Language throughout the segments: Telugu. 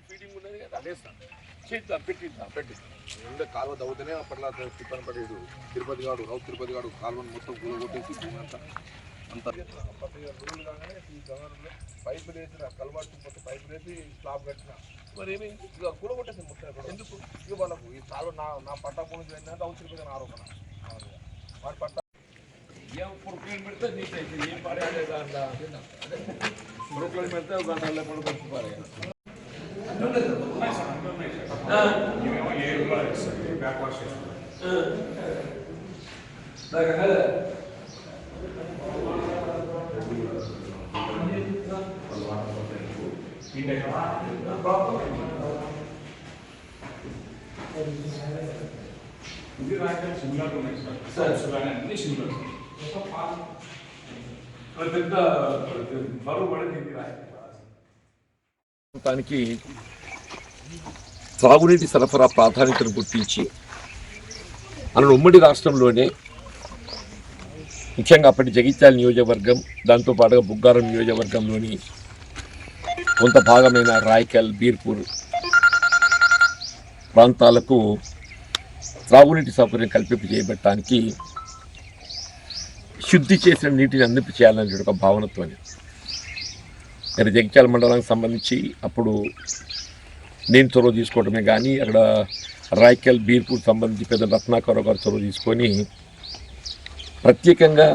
ఫీడింగ్ ఉన్నది కదా అదేస్తాం చేద్దాం పెట్టిద్దాం కాలువ తవ్వుతూనే అప్పట్లో తిప్పని పడేడు తిరుపతి గాడు రౌత్ తిరుపతి గాడు కాలువను మొత్తం కూలగొట్టేసి అంతా అంతా రూల్ కాగానే ఈ గవర్నమెంట్లో పైపులు వేసిన కలవాటు మొత్తం పైపులు వేసి స్లాబ్ కట్టిన మరి ఏమైంది ఇక కూలగొట్టేసింది మొత్తం ఎందుకు ఇక వాళ్ళకు ఈ కాలువ నా పట్టా పోనీ ఏంటంటే రౌత్ తిరుపతి అని ఆరోపణ వాడి పట్టా ఏం పురుకులు పెడితే నీట్ అయితే ఏం పడేయాలి దాంట్లో పురుకులు పెడితే దాంట్లో పడుకొచ్చి పడేయాలి దానికి త్రాగునీటి సరఫరా ప్రాధాన్యతను గుర్తించి మన ఉమ్మడి రాష్ట్రంలోనే ముఖ్యంగా అప్పటి జగిత్యాల నియోజకవర్గం దాంతోపాటుగా బుగ్గారం నియోజకవర్గంలోని కొంత భాగమైన రాయకల్ బీర్పూర్ ప్రాంతాలకు త్రాగునీటి సౌకర్యం కల్పింపు చేయబట్టడానికి శుద్ధి చేసిన నీటిని అందింపు చేయాలనే ఒక భావనతో మరి జగిత్యాల మండలానికి సంబంధించి అప్పుడు నేను చొరవ తీసుకోవడమే కానీ అక్కడ రాయకల్ బీర్పూర్ సంబంధించి పెద్ద రత్నాకర్ గారు చొరవ తీసుకొని ప్రత్యేకంగా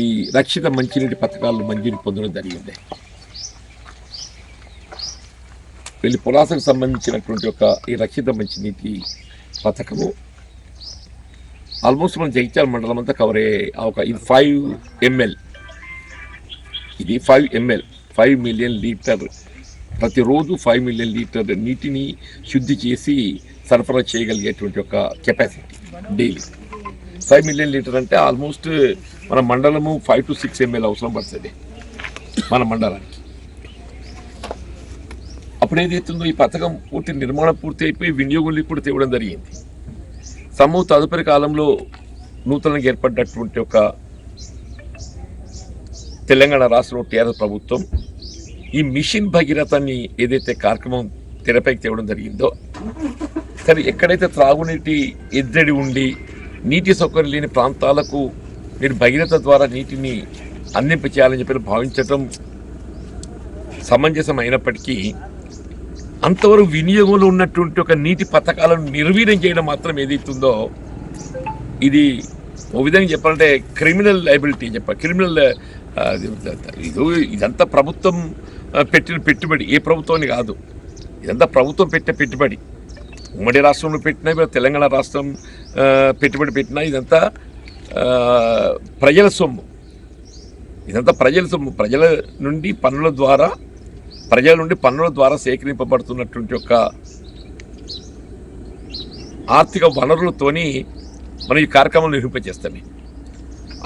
ఈ రక్షిత మంచినీటి పథకాలు మంజూరు పొందడం జరిగింది. వెళ్ళి పులాసకు సంబంధించినటువంటి ఒక ఈ రక్షిత మంచినీటి పథకము ఆల్మోస్ట్ మన జగిత్యాల మండలం అంతా కవర్ అయ్యే ఒక ఇది 5 ml ఇది 5 ml 5 మిలియన్ లీటర్ ప్రతిరోజు 5 మిలియన్ లీటర్ నీటిని శుద్ధి చేసి సరఫరా చేయగలిగేటువంటి ఒక కెపాసిటీ డైలీ 5 మిలియన్ లీటర్ అంటే ఆల్మోస్ట్ మన మండలము 5 to 6 ml అవసరం పడుతుంది మన మండలానికి. అప్పుడు ఏదైతుందో ఈ పథకం నిర్మాణం పూర్తి అయిపోయి వినియోగంలో ఇప్పుడు తేవడం జరిగింది. తదుపరి కాలంలో నూతనంగా ఏర్పడినటువంటి ఒక తెలంగాణ రాష్ట్రంలో టీఆర్ఎస్ ప్రభుత్వం ఈ మిషన్ భగీరథని ఏదైతే కార్యక్రమం తెరపైకి తేవడం జరిగిందో సరే ఎక్కడైతే త్రాగునీటి ఎద్దడి ఉండి నీటి సౌకర్యం లేని ప్రాంతాలకు మీరు భగీరథ ద్వారా నీటిని అందింప చేయాలని చెప్పి భావించడం సమంజసం అయినప్పటికీ అంతవరకు వినియోగంలో ఉన్నటువంటి ఒక నీటి పథకాలను నిర్వీర్యం చేయడం మాత్రం ఏదైతుందో ఇది ఓ విధంగా చెప్పాలంటే క్రిమినల్ లయబిలిటీ క్రిమినల్ ఇదంతా ప్రభుత్వం పెట్టిన పెట్టుబడి ఏ ప్రభుత్వాన్ని కాదు ఇదంతా ప్రభుత్వం పెట్టిన పెట్టుబడి ఉమ్మడి రాష్ట్రంలో పెట్టినా తెలంగాణ రాష్ట్రం పెట్టుబడి పెట్టినా ఇదంతా ప్రజల సొమ్ము ప్రజల నుండి పన్నుల ద్వారా సేకరింపబడుతున్నటువంటి ఒక ఆర్థిక వనరులతోని మనం ఈ కార్యక్రమం నిర్వహింపజేస్తామే.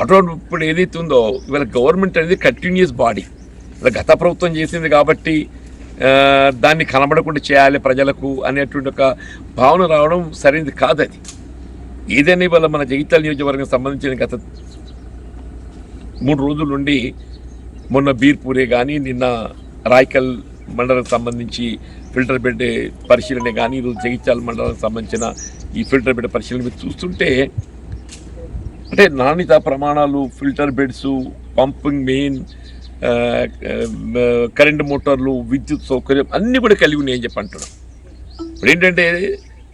అటువంటి ఇప్పుడు ఏదైతే ఉందో ఇవాళ గవర్నమెంట్ అనేది కంటిన్యూస్ బాడీ ఇలా గత ప్రభుత్వం చేసింది కాబట్టి దాన్ని కనబడకుండా చేయాలి ప్రజలకు అనేటువంటి ఒక భావన రావడం సరైనది కాదు. అది ఏదైనా ఇవాళ మన జగిత్యాల నియోజకవర్గం సంబంధించిన గత 3 రోజుల నుండి మొన్న బీర్పూరే కానీ నిన్న రాయకల్ మండలానికి సంబంధించి ఫిల్టర్ బెడ్ పరిశీలన కానీ ఈరోజు జగిత్యాల మండలానికి సంబంధించిన ఈ ఫిల్టర్ బెడ్ పరిశీలన మీరు చూస్తుంటే అంటే నాణ్యత ప్రమాణాలు filter beds pumping main current మోటార్లు విద్యుత్ సౌకర్యం అన్నీ కూడా కలిగి ఉన్నాయని చెప్పి అంటున్నాం. ఇప్పుడు ఏంటంటే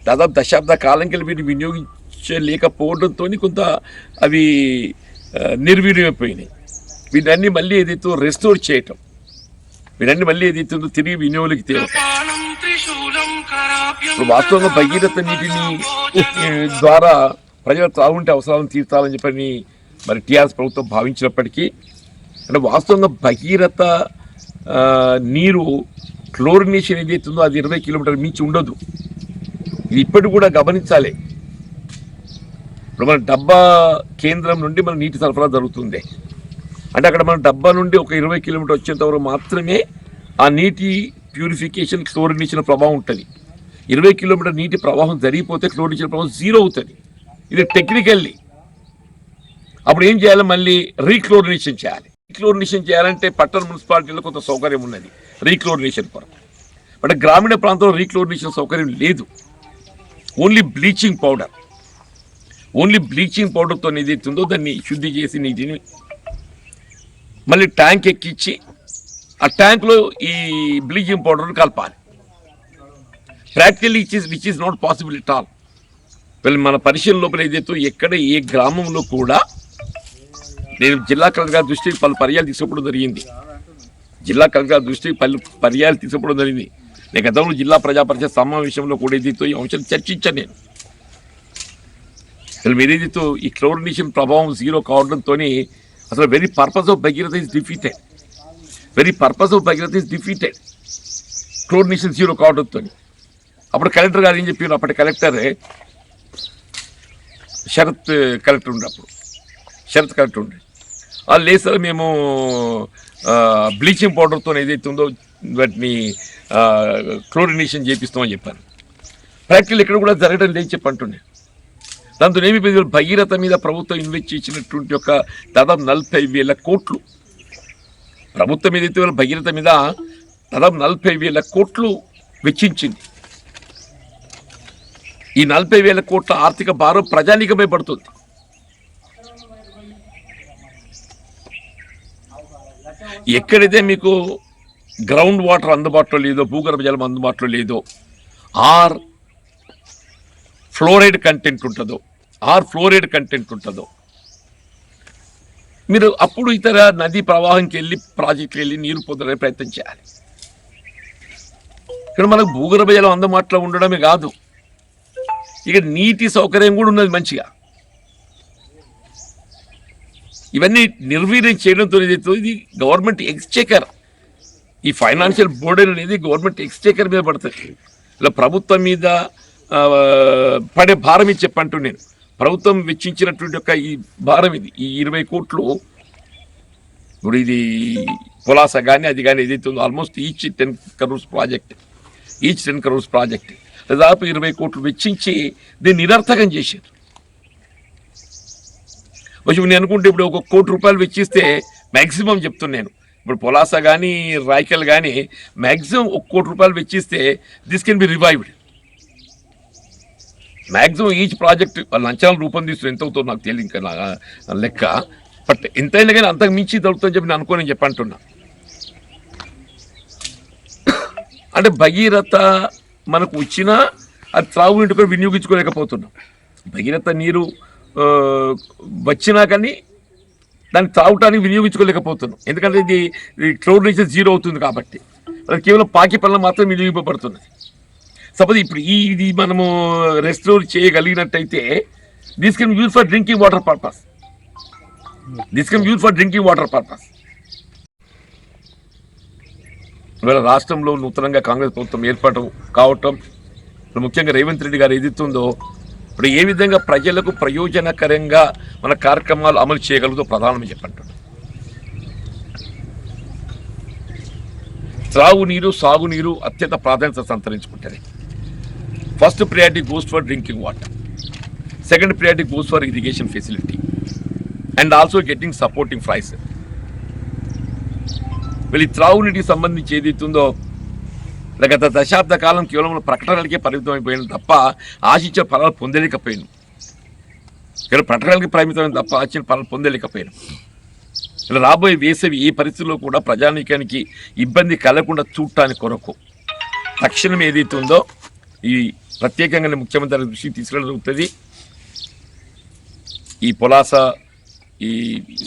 దాదాపు దశాబ్ద కాలం కలిపి వీటిని వినియోగించలేకపోవడంతో కొంత అవి నిర్వీర్యమైపోయినాయి. వీటన్ని మళ్ళీ ఏదైతే రెస్టోర్ చేయటం వీటన్ని మళ్ళీ ఏదైతుందో తిరిగి వినియోగంలోకి తేవటం ఇప్పుడు వాస్తవంగా భగీరథ నీటిని ద్వారా ప్రజల త్రాగుంటే అవసరాలను తీర్చాలని చెప్పని మరి టీఆర్ఎస్ ప్రభుత్వం భావించినప్పటికీ అంటే వాస్తవంగా భగీరథ నీరు క్లోరినేషన్ ఏదైతుందో అది 20 కిలోమీటర్ల మించి ఉండదు. ఇది ఇప్పటికి కూడా గమనించాలి. ఇప్పుడు మన డబ్బా కేంద్రం నుండి మన నీటి సరఫరా జరుగుతుంది అంటే అక్కడ మన డబ్బా నుండి ఒక 20 కిలోమీటర్ వచ్చేంత వరకు మాత్రమే ఆ నీటి ప్యూరిఫికేషన్ క్లోరినేషన్ ప్రభావం ఉంటుంది. 20 కిలోమీటర్ నీటి ప్రవాహం జరిగిపోతే క్లోరినేషన్ ప్రభావం 0 అవుతుంది. ఇది టెక్నికల్లీ అప్పుడు ఏం చేయాలి మళ్ళీ రీక్లోరినేషన్ చేయాలి. రీక్లోరినేషన్ చేయాలంటే పట్టణ మున్సిపాలిటీలో కొంత సౌకర్యం ఉన్నది రీక్లోరినేషన్ కొరకు. బట్ గ్రామీణ ప్రాంతంలో రీక్లోరినేషన్ సౌకర్యం లేదు. ఓన్లీ బ్లీచింగ్ పౌడర్తో ఏదైతే ఉందో దాన్ని శుద్ధి చేసి నీటిని మళ్ళీ ట్యాంక్ ఎక్కించి ఆ ట్యాంక్లో ఈ బ్లీచింగ్ పౌడర్ కలపాలి. Practically which is not possible at all. వీళ్ళు మన పరిశీలన లోపల ఏదైతే ఎక్కడ ఏ గ్రామంలో కూడా నేను జిల్లా కలెక్టర్ గారి దృష్టికి పలు పర్యాలు తీసుకోవడం జరిగింది. నేను గతంలో జిల్లా ప్రజా పరిషత్ సమావేశంలో కూడా ఏదైతే ఈ అంశాలు చర్చించాను. నేను ఏదైతే ఈ క్లోరినేషన్ ప్రభావం జీరో కావడంతో అసలు very purpose of Bhagiratha is defeated. Chlorination zero కావడంతో అప్పుడు కలెక్టర్ గారు ఏం చెప్పారు, అప్పటి కలెక్టర్ శరత్ కలెక్టర్ ఉండే లేదు సార్ మేము బ్లీచింగ్ పౌడర్తో ఏదైతే ఉందో వాటిని క్లోరినేషన్ చేపిస్తామని చెప్పాను. ప్రాక్టికల్ ఇక్కడ కూడా జరగడం లేదని చెప్పంటుండే. దాంతో ఏమి భగీరథ మీద ప్రభుత్వం ఇన్వెస్ట్ చేసినటువంటి ఒక దాదాపు 40,000 కోట్లు ప్రభుత్వం ఏదైతే భగీరథ మీద దాదాపు 40,000 కోట్లు వెచ్చించింది. ఈ 40,000 కోట్ల ఆర్థిక భారం ప్రజానీకమే పడుతుంది. ఎక్కడైతే మీకు గ్రౌండ్ వాటర్ అందుబాటులో లేదో, భూగర్భ జలం అందుబాటులో లేదో, ఆర్ ఫ్లోరైడ్ కంటెంట్ ఉంటుందో మీరు అప్పుడు ఇతర నదీ ప్రవాహంకి వెళ్ళి ప్రాజెక్టుకి వెళ్ళి నీరు పొందడానికి ప్రయత్నం చేయాలి. ఇక్కడ మనకు భూగర్భ జలం అందుబాటులో ఉండడమే కాదు, ఇక నీటి సౌకర్యం కూడా ఉన్నది మంచిగా. ఇవన్నీ నిర్వీర్యం చేయడంతో ఇది గవర్నమెంట్ ఎక్స్చేకర్, ఈ ఫైనాన్షియల్ బర్డెన్ అనేది గవర్నమెంట్ ఎక్స్చేకర్ మీద పడుతుంది. ఇలా ప్రభుత్వం మీద పడే భారం ఇది చెప్పంటూ నేను ప్రభుత్వం వెచ్చించినటువంటి ఒక ఈ భారం ఇది ఈ 20 కోట్లు. ఇప్పుడు ఇది పులాస కానీ అది కానీ ఏదైతే ఉందో ఆల్మోస్ట్ ఈచ్ 10 crores ప్రాజెక్ట్ దాదాపు 20 కోట్లు వెచ్చించి దీన్ని నిరర్థకం చేశారు. కొంచెం నేను అనుకుంటే ఇప్పుడు 1 కోటి రూపాయలు వెచ్చిస్తే మ్యాక్సిమం చెప్తున్నాను, ఇప్పుడు పొలాస కానీ రాయకల్ కానీ మ్యాక్సిమం 1 కోటి రూపాయలు వెచ్చిస్తే this can be revived. Maximum each project వాళ్ళ అంచనాలు రూపొందిస్తూ ఎంత అవుతుందో నాకు తెలియదు ఇంకా లెక్క. బట్ ఎంతైనా కానీ అంతకు మించి దొరుకుతుందని చెప్పి నేను అనుకోని చెప్పంటున్నా. అంటే భగీరథ మనకు వచ్చినా అది త్రాగునీటి కూడా వినియోగించుకోలేకపోతున్నాం. భగీరథ నీరు వచ్చినా కానీ దాన్ని త్రాగటానికి వినియోగించుకోలేకపోతున్నాం. ఎందుకంటే ఇది క్లోరినేషన్ జీరో అవుతుంది కాబట్టి అది కేవలం పాకి పనులు మాత్రం వినియోగింపబడుతున్నది. సపోజ్ ఇప్పుడు ఇది మనము రెస్టోర్ చేయగలిగినట్టయితే this can use for drinking water purpose. ఇవాళ రాష్ట్రంలో నూతనంగా కాంగ్రెస్ ప్రభుత్వం ఏర్పాటు కావటం, ముఖ్యంగా రేవంత్ రెడ్డి గారు ఏదైతుందో ఇప్పుడు ఏ విధంగా ప్రజలకు ప్రయోజనకరంగా మన కార్యక్రమాలు అమలు చేయగలదో ప్రధానమని చెప్పంటున్నాం. త్రాగునీరు సాగునీరు అత్యంత ప్రాధాన్యత సంతరించుకుంటుంది. First priority goes for drinking water, second priority goes for irrigation facility and also getting supporting price. వీళ్ళు త్రాగునీటికి సంబంధించి ఏదైతుందో గత దశాబ్ద కాలం కేవలం ప్రకటనలకే పరిమితమైపోయింది తప్ప ఆశించిన ఫలాలు పొందలేకపోయాను. కేవలం ప్రకటనలకి పరిమితమైన తప్ప ఆశించిన ఫలాలు పొందలేకపోయాను. ఇలా రాబోయే వేసవి ఏ పరిస్థితుల్లో కూడా ప్రజానీకానికి ఇబ్బంది కలగకుండా చూడటానికి కొరకు తక్షణం ఏదైతే ఉందో ఈ ప్రత్యేకంగా ముఖ్యమంత్రి దృష్టికి తీసుకెళ్ళడం జరుగుతుంది. ఈ పొలాస ఈ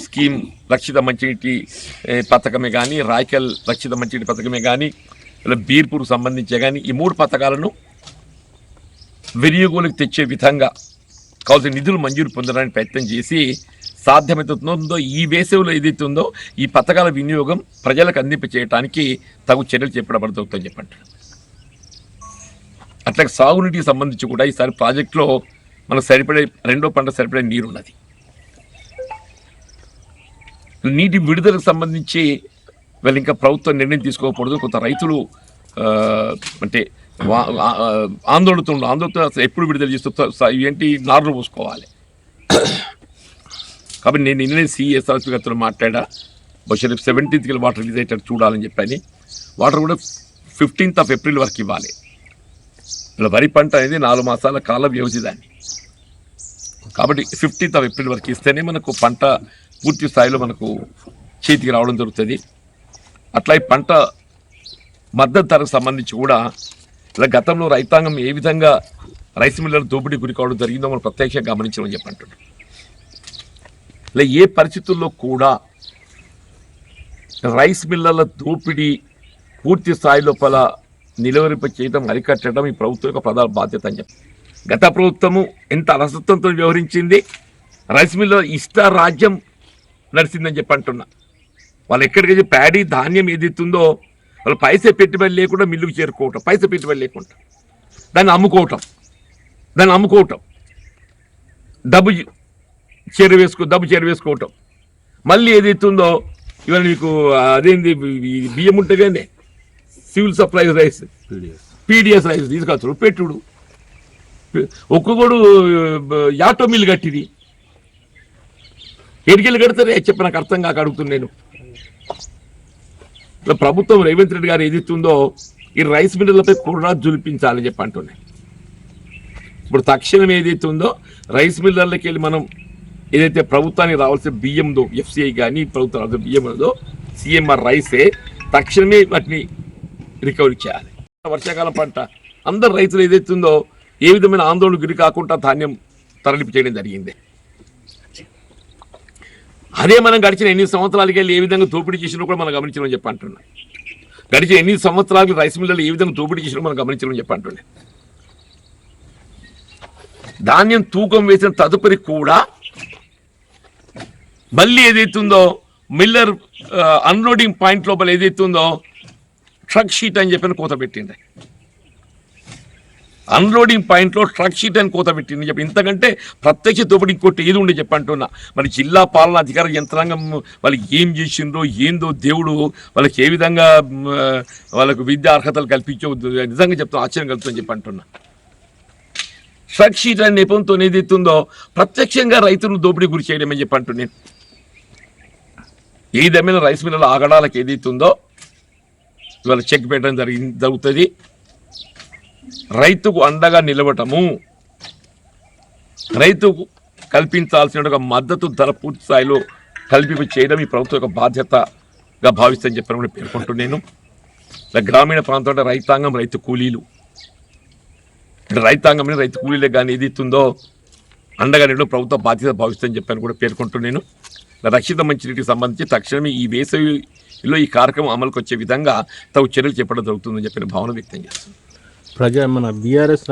స్కీమ్ రక్షిత మంచినీటి పథకమే కానీ, రాయకల్ రక్షిత మంచినీటి పథకమే కానీ, ఇలా బీర్పూర్ సంబంధించే కానీ ఈ 3 పథకాలను వినియోగంలోకి తెచ్చే విధంగా కావాల్సిన నిధులు మంజూరు పొందడానికి ప్రయత్నం చేసి సాధ్యమవుతుందో ఈ వేసవిలో ఏదైతే ఉందో ఈ పథకాల వినియోగం ప్రజలకు అందింప చేయడానికి తగు చర్యలు చేపట్టబడుతుందని చెప్పండి. అట్లాగే సాగునీటికి సంబంధించి కూడా ఈసారి ప్రాజెక్టులో మనకు సరిపడే 2వ పంట సరిపడే నీరు ఉన్నది. నీటి విడుదలకు సంబంధించి వీళ్ళు ఇంకా ప్రభుత్వం నిర్ణయం తీసుకోకూడదు. కొంత రైతులు అంటే ఆందోళనతో ఎప్పుడు విడుదల చేస్తూ ఏంటి నార్లు పోసుకోవాలి. కాబట్టి నేను నిన్నే సిఎస్ఆర్పి గారితో మాట్లాడా, బహుశా రేపు 17th వాటర్ రిలీజ్ అయ్యేటట్టు చూడాలని చెప్పని వాటర్ కూడా 15th ఏప్రిల్ వరకు ఇవ్వాలి. ఇలా వరి పంట అనేది 4 మాసాల కాల వ్యవధి దాన్ని, కాబట్టి 15th ఏప్రిల్ వరకు ఇస్తేనే మనకు పంట పూర్తి స్థాయిలో మనకు చేతికి రావడం జరుగుతుంది. అట్లా ఈ పంట మద్దతు ధరకు సంబంధించి కూడా ఇలా గతంలో రైతాంగం ఏ విధంగా రైస్ మిల్లర్ దోపిడీ గురి కావడం జరిగిందో మనం ప్రత్యక్షంగా గమనించమని చెప్పంటున్నాం. ఇలా ఏ పరిస్థితుల్లో కూడా రైస్ మిల్లర్ల దోపిడీ పూర్తి స్థాయి లోపల నిలువరింప చేయడం, అరికట్టడం ఈ ప్రభుత్వం యొక్క ప్రధాన బాధ్యత అని చెప్పి గత ప్రభుత్వము ఎంత అలసత్వంతో వ్యవహరించింది. రైస్ మిల్లర్ ఇష్ట రాజ్యం నడిచిందని చెప్పి అంటున్నా. వాళ్ళు ఎక్కడికి ప్యాడీ ధాన్యం ఏదైతుందో వాళ్ళు పైసే పెట్టుబడి లేకుండా మిల్లుకు చేరుకోవటం, పైసే పెట్టుబడి లేకుండా దాన్ని అమ్ముకోవటం డబ్బు చేరవేసుకోవటం. మళ్ళీ ఏదైతుందో ఇవాళ మీకు అదేంది బియ్యం ఉంటే కానీ civil supplies rice, PDS rice తీసుకొచ్చారు పెట్టుడు. ఒక్కొక్కడు యాటో మిల్లు కట్టిది, ఎడికెళ్ళి కడతారే చెప్పి నాకు అర్థం కాక అడుగుతున్నాను నేను. ప్రభుత్వం రేవంత్ రెడ్డి గారు ఏదైతుందో ఈ రైస్ మిల్లర్లపై కుర్రా జులిపించాలని చెప్పి అంటున్నాయి. ఇప్పుడు తక్షణం ఏదైతుందో రైస్ మిల్లర్లకి వెళ్ళి మనం ఏదైతే ప్రభుత్వానికి రావాల్సిన బియ్యందో ఎఫ్సిఐ కానీ ప్రభుత్వం రావాల్సిన బియ్యందో సిఎంఆర్ రైసే తక్షణమే వాటిని రికవరీ చేయాలి. వర్షాకాలం పంట అందరు రైతులు ఏదైతుందో ఏ విధమైన ఆందోళన గురి కాకుండా ధాన్యం తరలింపు చేయడం జరిగింది. అదే మనం గడిచిన ఎన్ని సంవత్సరాలకి వెళ్ళి ఏ విధంగా దోపిడీ చేసినా కూడా మనం గమనించమని చెప్పి అంటున్నాం. గడిచిన ఎన్ని సంవత్సరాలు రైస్ మిల్లర్లు ఏ విధంగా దోపిడీ చేసినా మనం గమనించమని చెప్పి అంటున్నాం. ధాన్యం తూకం వేసిన తదుపరి కూడా మళ్ళీ ఏదైతుందో మిల్లర్ అన్లోడింగ్ పాయింట్ లోపల ఏదైతుందో ట్రక్ షీట్ అని చెప్పిన కోత పెట్టింది. అన్లోడింగ్ పాయింట్లో ట్రక్ షీట్ అని కోత పెట్టింది చెప్పి ఇంతకంటే ప్రత్యక్ష దోపిడీ ఇంకోటి ఏది ఉండే చెప్పంటున్నా. మరి జిల్లా పాలనా అధికార యంత్రాంగం వాళ్ళకి ఏం చేసిండ్రో ఏందో దేవుడు వాళ్ళకి ఏ విధంగా వాళ్ళకు విద్యా అర్హతలు కల్పించో నిజంగా చెప్తాను, ఆశ్చర్యం కలుగుతుందని చెప్పి అంటున్నా. ట్రక్ షీట్ అనే నెపంతో ఏదైతుందో ప్రత్యక్షంగా రైతులను దోపిడీ గురి చేయడం అని చెప్పి అంటున్నాను. ఏదేమైనా రైస్ మిల్లర్ల ఆగడాలకు ఏదైతుందో ఇవాళ చెక్ పెట్టడం జరుగుతుంది. రైతుకు అండగా నిలవటము, రైతుకు కల్పించాల్సిన ఒక మద్దతు ధర పూర్తి స్థాయిలో కల్పింపు చేయడం ఈ ప్రభుత్వం యొక్క బాధ్యతగా భావిస్తని చెప్పని పేర్కొంటున్నాను. గ్రామీణ ప్రాంతంలో రైతాంగం, రైతు కూలీలు, రైతాంగం రైతు కూలీలకు కానీ ఏదైతుందో అండగా నిలవడం ప్రభుత్వ బాధ్యత భావిస్తని చెప్పని కూడా పేర్కొంటున్నాను. రక్షిత మంచినీటికి సంబంధించి తక్షణమే ఈ వేసవిలో ఈ కార్యక్రమం అమలుకు వచ్చే విధంగా తగు చర్యలు చేపట్టడం జరుగుతుందని చెప్పిన భావన వ్యక్తం చేస్తుంది. మన బీఆర్ఎస్